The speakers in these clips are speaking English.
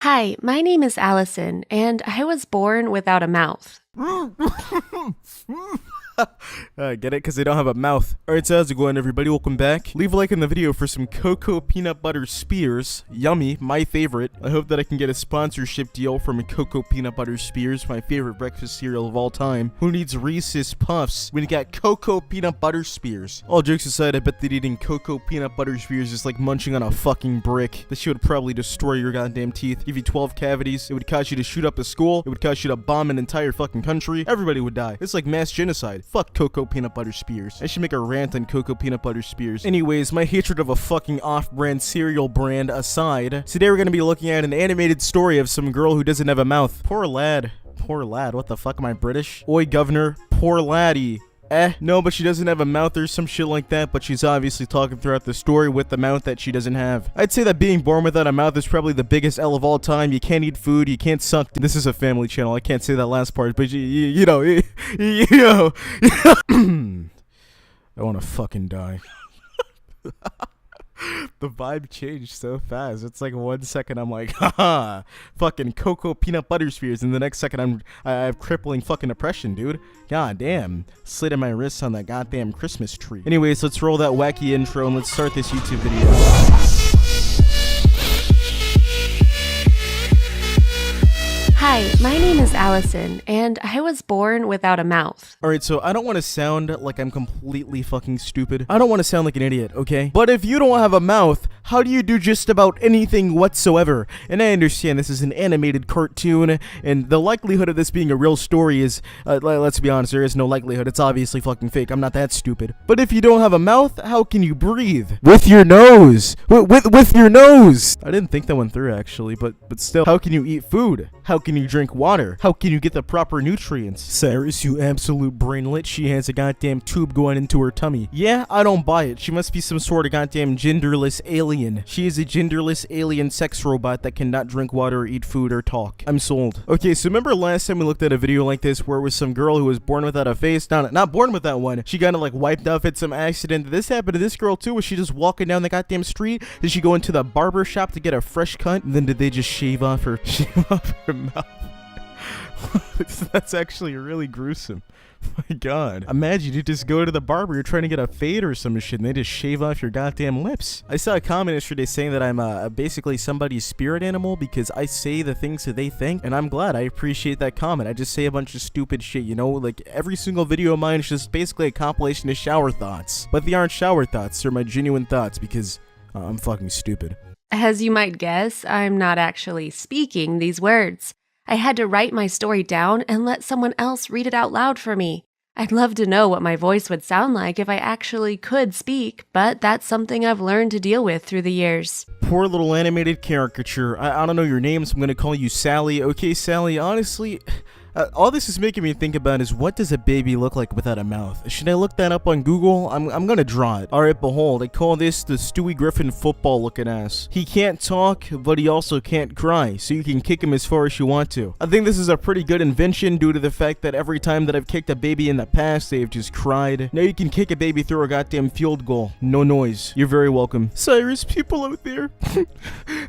Hi, my name is Allison, and I was born without a mouth. Get it? Because they don't have a mouth. Alright, so how's it going, everybody? Welcome back. Leave a like in the video for some cocoa peanut butter spears. Yummy, my favorite. I hope that I can get a sponsorship deal from a cocoa peanut butter spears, my favorite breakfast cereal of all time. Who needs Reese's Puffs when you got cocoa peanut butter spears? All jokes aside, I bet that eating cocoa peanut butter spears is like munching on a fucking brick. This shit would probably destroy your goddamn teeth, give you 12 cavities, it would cause you to shoot up a school, it would cause you to bomb an entire fucking country, everybody would die. It's like mass genocide. Fuck cocoa peanut butter spears. I should make a rant on cocoa peanut butter spears. Anyways, my hatred of a fucking off-brand cereal brand aside, today we're gonna be looking at an animated story of some girl who doesn't have a mouth. Poor lad. Poor lad. What the fuck, am I British? Oi, governor. Poor laddie. No, but she doesn't have a mouth or some shit like that, but she's obviously talking throughout the story with the mouth that she doesn't have. I'd say that being born without a mouth is probably the biggest L of all time. You can't eat food, you can't suck. This is a family channel, I can't say that last part, but you know, I wanna fucking die. The vibe changed so fast. It's like 1 second I'm like, haha, fucking cocoa peanut butter spears, and the next second I have crippling fucking depression, dude. God damn, slitting my wrists on that goddamn Christmas tree. Anyways, let's roll that wacky intro and let's start this YouTube video. Hi, my name is Allison, and I was born without a mouth. Alright, so I don't want to sound like I'm completely fucking stupid. I don't want to sound like an idiot, okay? But if you don't have a mouth, how do you do just about anything whatsoever? And I understand this is an animated cartoon, and the likelihood of this being a real story is, let's be honest, there is no likelihood. It's obviously fucking fake. I'm not that stupid. But if you don't have a mouth, how can you breathe? With your nose! With your nose! I didn't think that went through, actually, but still. How can you eat food? How can you drink water? How can you get the proper nutrients? Cyrus, you absolute brainlet, she has a goddamn tube going into her tummy. Yeah, I don't buy it. She must be some sort of goddamn genderless alien. She is a genderless alien sex robot that cannot drink water or eat food or talk. I'm sold. Okay, so remember last time we looked at a video like this where it was some girl who was born without a face? Not born without one. She kind of like wiped off at some accident. Did this happen to this girl too? Was she just walking down the goddamn street? Did she go into the barber shop to get a fresh cut? And then did they just shave off her mouth? That's actually really gruesome. My god. Imagine you just go to the barber, you're trying to get a fade or some shit, and they just shave off your goddamn lips. I saw a comment yesterday saying that I'm basically somebody's spirit animal because I say the things that they think, and I'm glad. I appreciate that comment. I just say a bunch of stupid shit, you know? Like, every single video of mine is just basically a compilation of shower thoughts. But they aren't shower thoughts, they're my genuine thoughts because I'm fucking stupid. As you might guess, I'm not actually speaking these words. I had to write my story down and let someone else read it out loud for me. I'd love to know what my voice would sound like if I actually could speak, but that's something I've learned to deal with through the years. Poor little animated caricature. I don't know your name, so I'm gonna call you Sally. Okay, Sally, honestly, all this is making me think about is what does a baby look like without a mouth? Should I look that up on Google? I'm gonna draw it. Alright, behold, I call this the Stewie Griffin football looking ass. He can't talk, but he also can't cry, so you can kick him as far as you want to. I think this is a pretty good invention due to the fact that every time that I've kicked a baby in the past, they've just cried. Now you can kick a baby through a goddamn field goal. No noise. You're very welcome. Cyrus, people out there,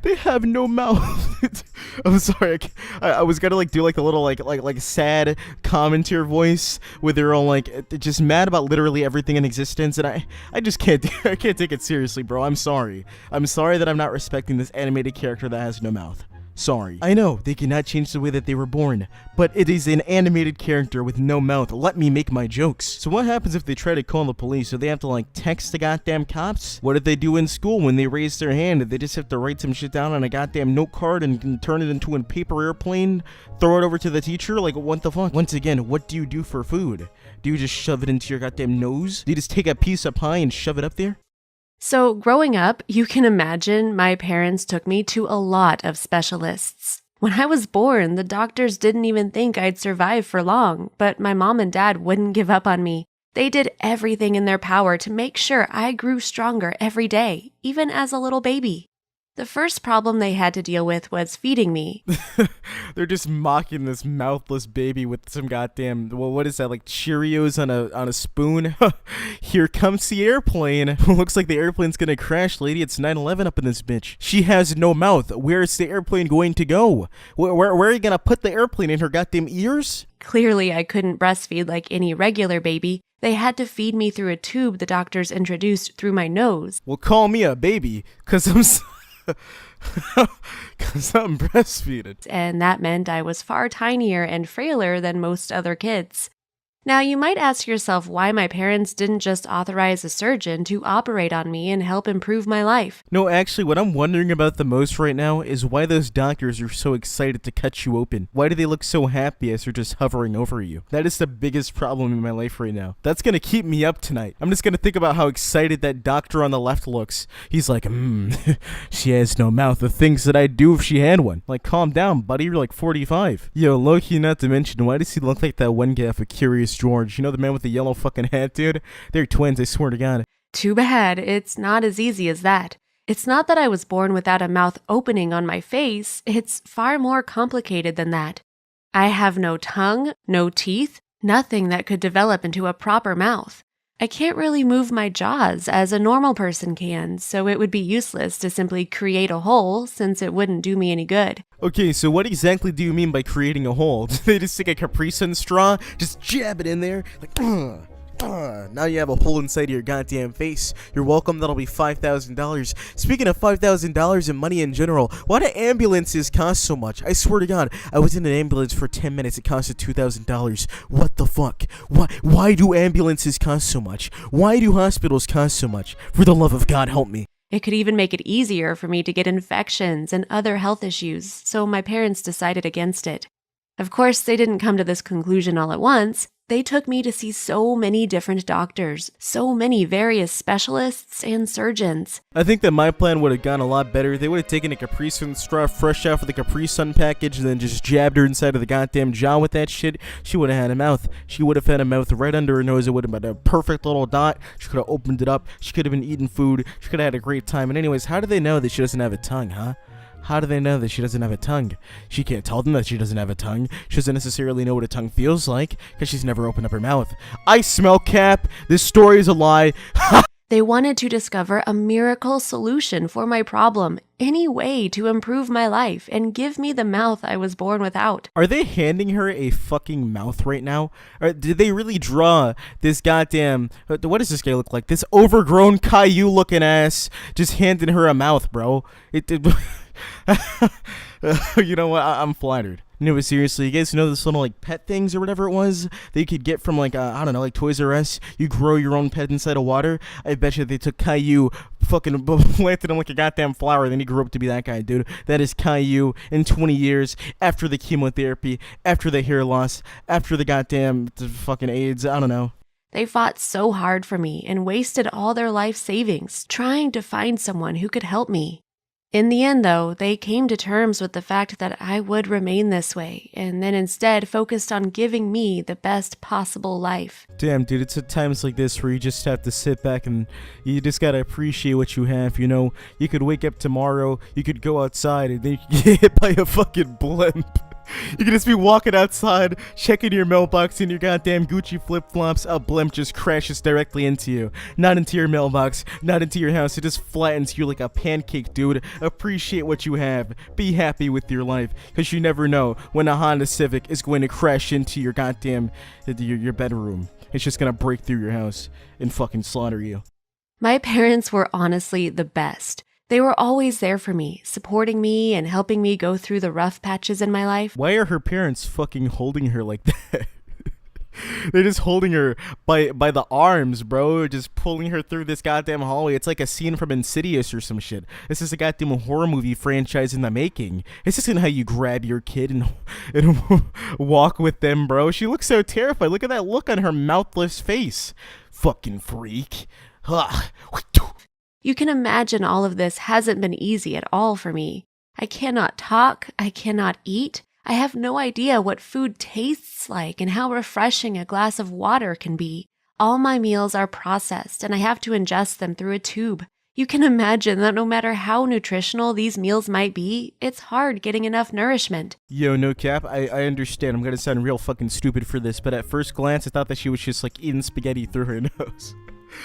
they have no mouth. I'm sorry, I was gonna like do like the little like sad commentator voice where they're all like just mad about literally everything in existence, and I just can't I can't take it seriously, bro. I'm sorry that I'm not respecting this animated character that has no mouth. Sorry. I know, they cannot change the way that they were born, but it is an animated character with no mouth. Let me make my jokes. So what happens if they try to call the police? Do they have to like text the goddamn cops? What did they do in school when they raised their hand? Did they just have to write some shit down on a goddamn note card and turn it into a paper airplane? Throw it over to the teacher? Like, what the fuck? Once again, what do you do for food? Do you just shove it into your goddamn nose? Do you just take a piece of pie and shove it up there? So growing up, you can imagine my parents took me to a lot of specialists. When I was born, the doctors didn't even think I'd survive for long, but my mom and dad wouldn't give up on me. They did everything in their power to make sure I grew stronger every day, even as a little baby. The first problem they had to deal with was feeding me. They're just mocking this mouthless baby with some goddamn, well, what is that, like Cheerios on a spoon? Here comes the airplane. Looks like the airplane's gonna crash, lady. It's 9/11 up in this bitch. She has no mouth. Where's the airplane going to go? Where are you gonna put the airplane, in her goddamn ears? Clearly, I couldn't breastfeed like any regular baby. They had to feed me through a tube the doctors introduced through my nose. Well, call me a baby, cause cause I'm breastfeeding. And that meant I was far tinier and frailer than most other kids. Now, you might ask yourself why my parents didn't just authorize a surgeon to operate on me and help improve my life. No, actually, what I'm wondering about the most right now is why those doctors are so excited to cut you open. Why do they look so happy as they're just hovering over you? That is the biggest problem in my life right now. That's gonna keep me up tonight. I'm just gonna think about how excited that doctor on the left looks. He's like, she has no mouth. The things that I'd do if she had one. Like, calm down, buddy. You're like 45. Yo, low-key, not to mention, why does he look like that one guy for Curious George? You know, the man with the yellow fucking hat, dude? They're twins, I swear to God. Too bad, it's not as easy as that. It's not that I was born without a mouth opening on my face, it's far more complicated than that. I have no tongue, no teeth, nothing that could develop into a proper mouth. I can't really move my jaws as a normal person can, so it would be useless to simply create a hole since it wouldn't do me any good. Okay, so what exactly do you mean by creating a hole? Do they just take a Capri Sun straw, just jab it in there, like, now you have a hole inside of your goddamn face. You're welcome, that'll be $5,000. Speaking of $5,000 and money in general, why do ambulances cost so much? I swear to God, I was in an ambulance for 10 minutes, it costed $2,000. What the fuck? Why do ambulances cost so much? Why do hospitals cost so much? For the love of God, help me. It could even make it easier for me to get infections and other health issues, so my parents decided against it. Of course, they didn't come to this conclusion all at once. They took me to see so many different doctors, so many various specialists and surgeons. I think that my plan would have gone a lot better. They would have taken a Capri Sun straw fresh out of the Capri Sun package and then just jabbed her inside of the goddamn jaw with that shit. She would have had a mouth. She would have had a mouth right under her nose. It would have been a perfect little dot. She could have opened it up. She could have been eating food. She could have had a great time. And anyways, how do they know that she doesn't have a tongue, huh? How do they know that she doesn't have a tongue? She can't tell them that she doesn't have a tongue. She doesn't necessarily know what a tongue feels like because she's never opened up her mouth. I smell cap. This story is a lie. They wanted to discover a miracle solution for my problem, any way to improve my life and give me the mouth I was born without. Are they handing her a fucking mouth right now? Or did they really draw this goddamn... What does this guy look like? This overgrown Caillou looking ass just handing her a mouth, bro. You know what? I'm flattered. No, but seriously, you guys know this little like pet things or whatever it was that you could get from like I don't know, like Toys R Us. You grow your own pet inside of water. I bet you they took Caillou, fucking planted him like a goddamn flower, then he grew up to be that guy, dude. That is Caillou in 20 years after the chemotherapy, after the hair loss, after the goddamn fucking AIDS. I don't know. They fought so hard for me and wasted all their life savings trying to find someone who could help me. In the end, though, they came to terms with the fact that I would remain this way, and then instead focused on giving me the best possible life. Damn, dude, it's at times like this where you just have to sit back and you just gotta appreciate what you have, you know? You could wake up tomorrow, you could go outside, and then you could get hit by a fucking blimp. You could just be walking outside, checking your mailbox in your goddamn Gucci flip-flops, a blimp just crashes directly into you. Not into your mailbox, not into your house, it just flattens you like a pancake, dude. Appreciate what you have. Be happy with your life, because you never know when a Honda Civic is going to crash into your goddamn, your bedroom. It's just gonna break through your house and fucking slaughter you. My parents were honestly the best. They were always there for me, supporting me and helping me go through the rough patches in my life. Why are her parents fucking holding her like that? They're just holding her by the arms, bro. Just pulling her through this goddamn hallway. It's like a scene from Insidious or some shit. This is a goddamn horror movie franchise in the making. This isn't how you grab your kid and walk with them, bro. She looks so terrified. Look at that look on her mouthless face. Fucking freak. You can imagine all of this hasn't been easy at all for me. I cannot talk, I cannot eat, I have no idea what food tastes like and how refreshing a glass of water can be. All my meals are processed and I have to ingest them through a tube. You can imagine that no matter how nutritional these meals might be, it's hard getting enough nourishment. Yo, no cap, I understand. I'm gonna sound real fucking stupid for this, but at first glance, I thought that she was just like eating spaghetti through her nose.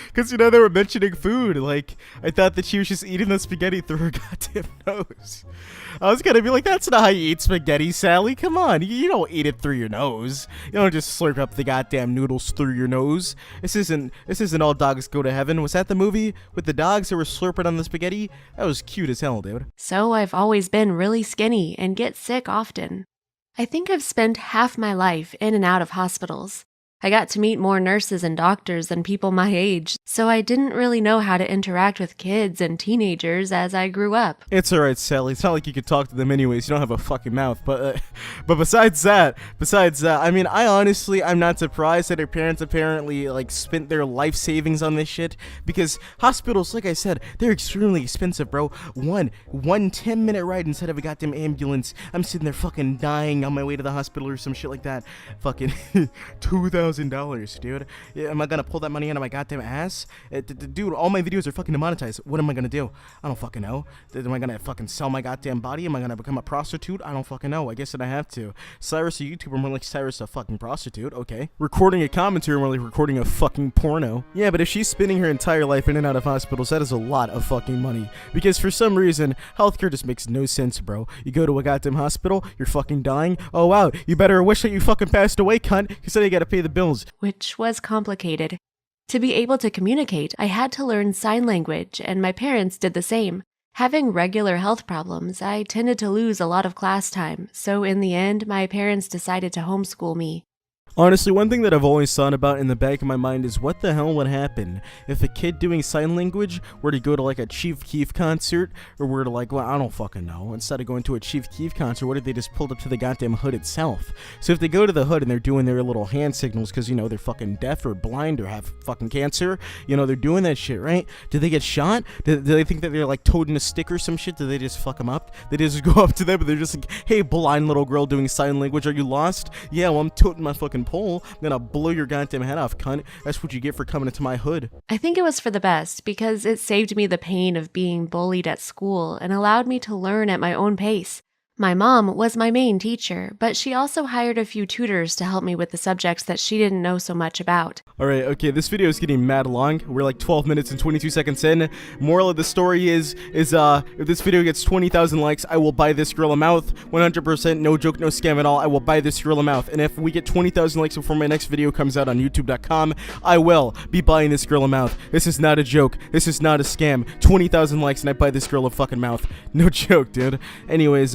Because, they were mentioning food. Like, I thought that she was just eating the spaghetti through her goddamn nose. I was gonna be like, that's not how you eat spaghetti, Sally. Come on, you don't eat it through your nose. You don't just slurp up the goddamn noodles through your nose. This isn't All Dogs Go to Heaven. Was that the movie with the dogs that were slurping on the spaghetti? That was cute as hell, dude. So I've always been really skinny and get sick often. I think I've spent half my life in and out of hospitals. I got to meet more nurses and doctors than people my age, so I didn't really know how to interact with kids and teenagers as I grew up. It's alright, Sally. It's not like you could talk to them anyways. You don't have a fucking mouth. But besides that, I mean, I'm not surprised that her parents apparently, like, spent their life savings on this shit. Because hospitals, like I said, they're extremely expensive, bro. One 10-minute ride instead of a goddamn ambulance. I'm sitting there fucking dying on my way to the hospital or some shit like that. Fucking $2,000, dude. Yeah, am I gonna pull that money out of my goddamn ass? Dude, all my videos are fucking demonetized. What am I gonna do? I don't fucking know. Am I gonna fucking sell my goddamn body? Am I gonna become a prostitute? I don't fucking know. I guess that I have to. Cyrus a YouTuber, more like Cyrus a fucking prostitute. Okay. Recording a commentary, more like recording a fucking porno. Yeah, but if she's spending her entire life in and out of hospitals, that is a lot of fucking money. Because for some reason, healthcare just makes no sense, bro. You go to a goddamn hospital, you're fucking dying. Oh wow, you better wish that you fucking passed away, cunt, because then you gotta pay the bills. Which was complicated. To be able to communicate, I had to learn sign language, and my parents did the same. Having regular health problems, I tended to lose a lot of class time, so in the end, my parents decided to homeschool me. Honestly, one thing that I've always thought about in the back of my mind is what the hell would happen if a kid doing sign language were to go to like a Chief Keef concert, or were to like, well, I don't fucking know. Instead of going to a Chief Keef concert, what if they just pulled up to the goddamn hood itself? So if they go to the hood and they're doing their little hand signals because, they're fucking deaf or blind or have fucking cancer, they're doing that shit, right? Do they get shot? Do they think that they're like toting a stick or some shit? Do they just fuck them up? They just go up to them and they're just like, hey, blind little girl doing sign language, are you lost? Yeah, well, I'm toting my fucking pole. I'm gonna blow your goddamn head off, cunt. That's what you get for coming into my hood. I think it was for the best because it saved me the pain of being bullied at school and allowed me to learn at my own pace. My mom was my main teacher, but she also hired a few tutors to help me with the subjects that she didn't know so much about. Alright, okay, this video is getting mad long. We're like 12 minutes and 22 seconds in. Moral of the story is if this video gets 20,000 likes, I will buy this girl a mouth. 100%, no joke, no scam at all. I will buy this girl a mouth. And if we get 20,000 likes before my next video comes out on youtube.com, I will be buying this girl a mouth. This is not a joke. This is not a scam. 20,000 likes and I buy this girl a fucking mouth. No joke, dude. Anyways,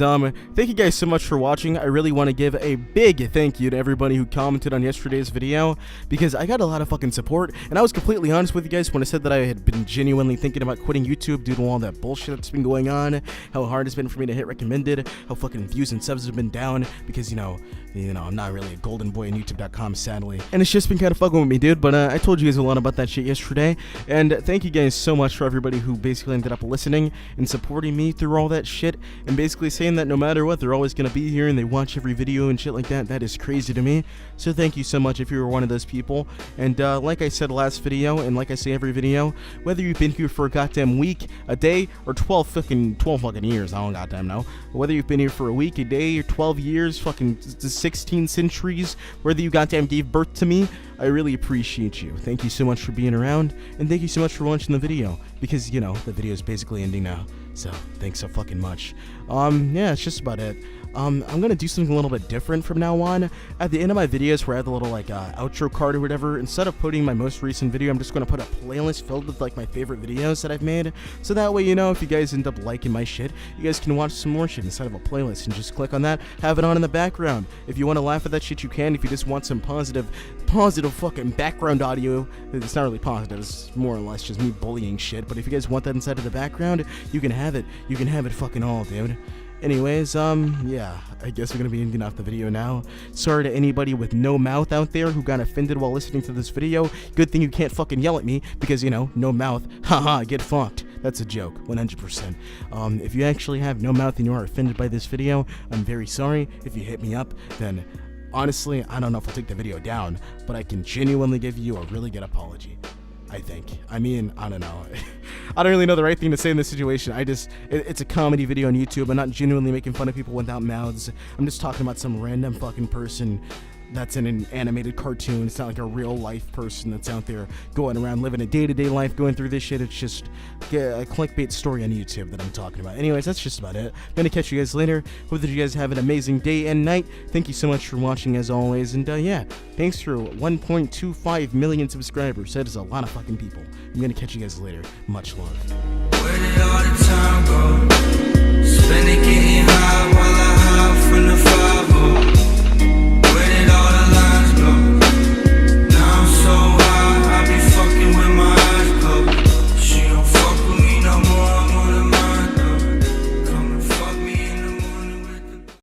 thank you guys so much for watching. I really want to give a big thank you to everybody who commented on yesterday's video, because I got a lot of fucking support, and I was completely honest with you guys when I said that I had been genuinely thinking about quitting YouTube due to all that bullshit that's been going on, how hard it's been for me to hit recommended, how fucking views and subs have been down, because, I'm not really a golden boy on youtube.com, sadly. And it's just been kind of fucking with me, dude, but I told you guys a lot about that shit yesterday, and thank you guys so much for everybody who basically ended up listening and supporting me through all that shit, and basically saying that no matter what, they're always gonna be here and they watch every video and shit like that. That is crazy to me. So thank you so much if you were one of those people. And like I said last video, and like I say every video, whether you've been here for a goddamn week, a day, or 12 fucking years, I don't goddamn know. Whether you've been here for a week, a day, or 12 years, fucking 16 centuries, whether you goddamn gave birth to me, I really appreciate you. Thank you so much for being around, and thank you so much for watching the video, because, the video is basically ending now. So, thanks so fucking much. Yeah, it's just about it. I'm gonna do something a little bit different from now on. At the end of my videos where I have the little, outro card or whatever, instead of putting my most recent video, I'm just gonna put a playlist filled with, my favorite videos that I've made. So that way, if you guys end up liking my shit, you guys can watch some more shit instead of a playlist and just click on that, have it on in the background. If you want to laugh at that shit, you can. If you just want some positive fucking background audio, it's not really positive, it's more or less just me bullying shit, but if you guys want that inside of the background, you can have it. You can have it fucking all, dude. Anyways, yeah, I guess we're gonna be ending off the video now. Sorry to anybody with no mouth out there who got offended while listening to this video. Good thing you can't fucking yell at me, because, no mouth. Haha, get fucked. That's a joke, 100%. If you actually have no mouth and you are offended by this video, I'm very sorry. If you hit me up, then honestly, I don't know if I'll take the video down, but I can genuinely give you a really good apology. I think. I mean, I don't know. I don't really know the right thing to say in this situation. It's a comedy video on YouTube. I'm not genuinely making fun of people without mouths. I'm just talking about some random fucking person that's in an animated cartoon. It's not like a real life person that's out there going around living a day-to-day life, going through this shit. It's just a clickbait story on YouTube that I'm talking about. Anyways, that's just about it. I'm gonna catch you guys later. Hope that you guys have an amazing day and night. Thank you so much for watching as always. And yeah, thanks for 1.25 million subscribers. That is a lot of fucking people. I'm gonna catch you guys later. Much love. Where did all the time go? Spend it getting high while I